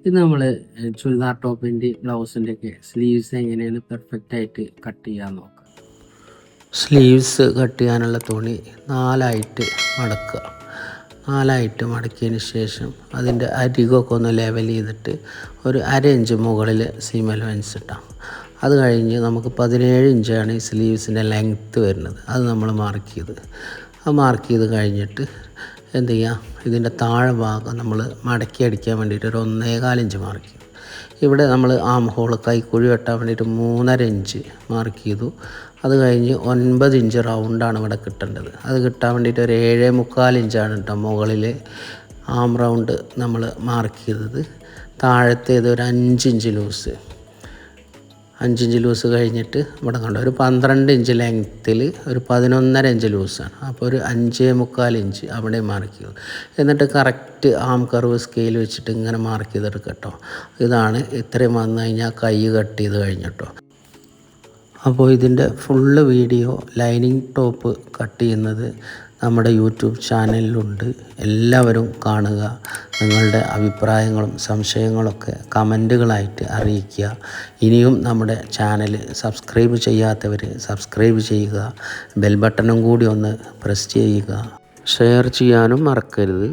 ഇത് നമ്മൾ ചുരിദാർ ടോപ്പിൻ്റെ ബ്ലൗസിൻ്റെ ഒക്കെ സ്ലീവ്സ് എങ്ങനെയാണ് പെർഫെക്റ്റ് ആയിട്ട് കട്ട് ചെയ്യാൻ നോക്കാം. സ്ലീവ്സ് കട്ട് ചെയ്യാനുള്ള തുണി നാലായിട്ട് മടക്കുക. നാലായിട്ട് മടക്കിയതിന് ശേഷം അതിൻ്റെ അരികൊക്കെ ഒന്ന് ലെവൽ ചെയ്തിട്ട് ഒരു 1/2 ഇഞ്ച് മുകളിൽ സീം അലവൻസ് ഇട്ടാം. അത് കഴിഞ്ഞ് നമുക്ക് 17 ഇഞ്ചാണ് ഈ സ്ലീവ്സിൻ്റെ ലെങ്ത്ത് വരുന്നത്. അത് നമ്മൾ മാർക്ക് ചെയ്ത് മാർക്ക് ചെയ്ത് കഴിഞ്ഞിട്ട് എന്ത് ചെയ്യുക, ഇതിൻ്റെ താഴെ ഭാഗം നമ്മൾ മടക്കി അടിക്കാൻ വേണ്ടിയിട്ട് ഒരു 1.25 ഇഞ്ച് മാർക്ക് ചെയ്തു. ഇവിടെ നമ്മൾ ആം ഹോൾ കൈക്കുഴി വെട്ടാൻ വേണ്ടിയിട്ട് 3.5 ഇഞ്ച് മാർക്ക് ചെയ്തു. അത് കഴിഞ്ഞ് 9 ഇഞ്ച് റൗണ്ടാണ് ഇവിടെ കിട്ടേണ്ടത്. അത് കിട്ടാൻ വേണ്ടിയിട്ട് ഒരു 7.25 ഇഞ്ചാണ് കേട്ടോ മുകളിൽ ആം റൗണ്ട് നമ്മൾ മാർക്ക് ചെയ്തത്. താഴത്തേത് ഒരു 5 ഇഞ്ച് ലൂസ്, 5 ഇഞ്ച് ലൂസ് കഴിഞ്ഞിട്ട് ഇവിടെ കണ്ടോ ഒരു 12 ഇഞ്ച് ലെങ്ത്തിൽ ഒരു 11.5 ഇഞ്ച് ലൂസാണ്. അപ്പോൾ ഒരു 5.25 ഇഞ്ച് അവിടെ മാർക്ക് ചെയ്തു. എന്നിട്ട് കറക്റ്റ് ആം കർവ് സ്കെയിൽ വെച്ചിട്ട് ഇങ്ങനെ മാർക്ക് ചെയ്തെടുക്കുക കേട്ടോ. ഇതാണ് ഇത്രയും വന്നു കഴിഞ്ഞാൽ കൈ കട്ട് ചെയ്ത് കഴിഞ്ഞിട്ടോ. അപ്പോൾ ഇതിൻ്റെ full video lining top cut ചെയ്യുന്നത് നമ്മുടെ യൂട്യൂബ് ചാനലിലുണ്ട്. എല്ലാവരും കാണുക. നിങ്ങളുടെ അഭിപ്രായങ്ങളും സംശയങ്ങളൊക്കെ കമൻറ്റുകളായിട്ട് അറിയിക്കുക. ഇനിയും നമ്മുടെ ചാനൽ സബ്സ്ക്രൈബ് ചെയ്യാത്തവർ സബ്സ്ക്രൈബ് ചെയ്യുക. ബെൽ ബട്ടണും കൂടി ഒന്ന് പ്രസ് ചെയ്യുക. ഷെയർ ചെയ്യാനും മറക്കരുത്.